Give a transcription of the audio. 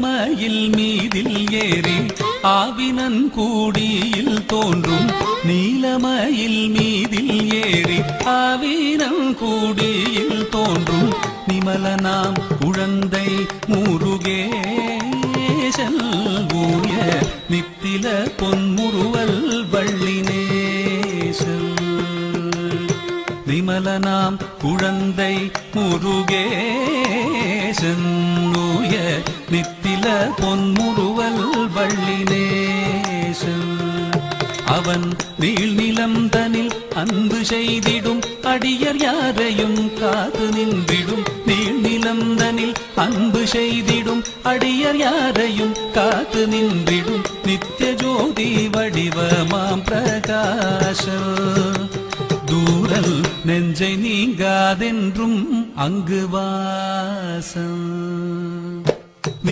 நீலமயில் மீதில் ஏறி ஆவினன் கூடியில் தோன்றும் நீலமயில் மீதில் ஏறி ஆவினன் கூடியில் தோன்றும் நிமலனாம் குழந்தை முருகேசன் ஊய நித்தில பொன்முறுவல் வள்ளினேசன் நிமலனாம் குழந்தை முருகேசன் ஊய நித்தில பொன்முறுவல் வள்ளினேசன் அவன் நீள்நிலம் தனில் அன்பு செய்திடும் அடியர் யாரையும் காத்து நின்றிடும் நீள்நிலம் தனில் அன்பு செய்திடும் அடியர் யாரையும் காத்து நின்றிடும் நித்திய ஜோதி வடிவமாம் பிரகாச தூரல் நெஞ்சை நீங்காதென்றும் அங்கு வாசம்